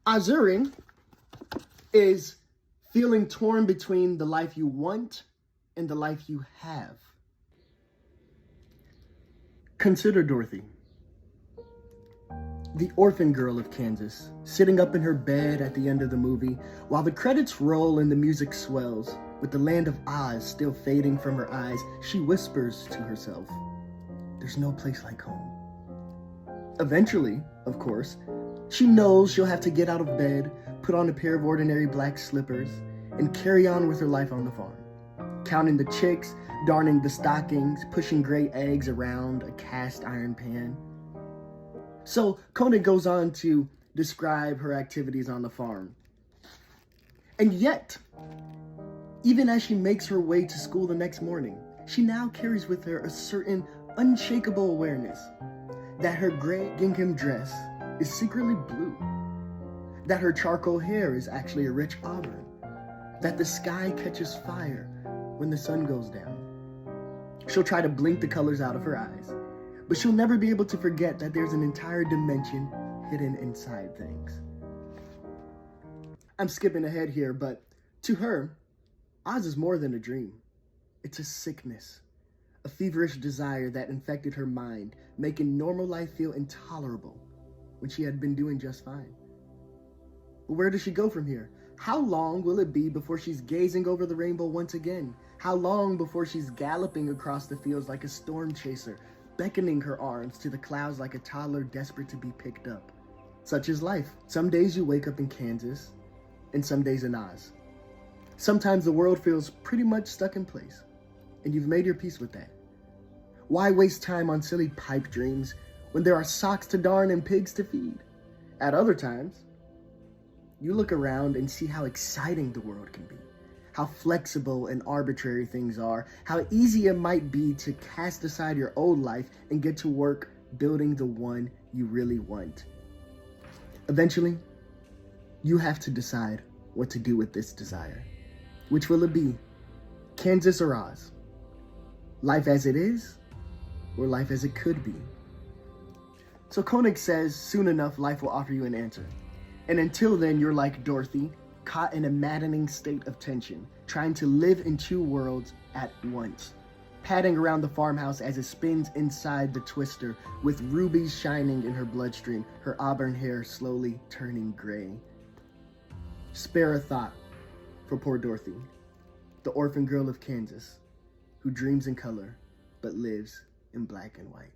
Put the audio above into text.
Ozurie is feeling torn between the life you want and the life you have. Consider Dorothy, the orphan girl of Kansas, sitting up in her bed at the end of the movie while the credits roll and the music swells. With the land of Oz still fading from her eyes, she whispers to herself, "There's no place like home." Eventually, of course, she knows she'll have to get out of bed, put on a pair of ordinary black slippers, and carry on with her life on the farm, counting the chicks, darning the stockings, pushing gray eggs around a cast iron pan. So Conan goes on to describe her activities on the farm. And yet, even as she makes her way to school the next morning, she now carries with her a certain unshakable awareness that her gray gingham dress is secretly blue, that her charcoal hair is actually a rich auburn, that the sky catches fire when the sun goes down. She'll try to blink the colors out of her eyes, but she'll never be able to forget that there's an entire dimension hidden inside things. I'm skipping ahead here, but to her, Oz is more than a dream. It's a sickness, a feverish desire that infected her mind, making normal life feel intolerable when she had been doing just fine. But where does she go from here? How long will it be before she's gazing over the rainbow once again? How long before she's galloping across the fields like a storm chaser, beckoning her arms to the clouds like a toddler desperate to be picked up? Such is life. Some days you wake up in Kansas, and some days in Oz. Sometimes the world feels pretty much stuck in place, and you've made your peace with that. Why waste time on silly pipe dreams when there are socks to darn and pigs to feed? At other times, you look around and see how exciting the world can be, how flexible and arbitrary things are, how easy it might be to cast aside your old life and get to work building the one you really want. Eventually, you have to decide what to do with this desire. Which will it be? Kansas or Oz? Life as it is, or life as it could be? So Koenig says soon enough life will offer you an answer. And until then, you're like Dorothy, caught in a maddening state of tension, trying to live in two worlds at once, padding around the farmhouse as it spins inside the twister, with rubies shining in her bloodstream, her auburn hair slowly turning gray. Spare a thought for poor Dorothy, the orphan girl of Kansas, who dreams in color but lives in black and white.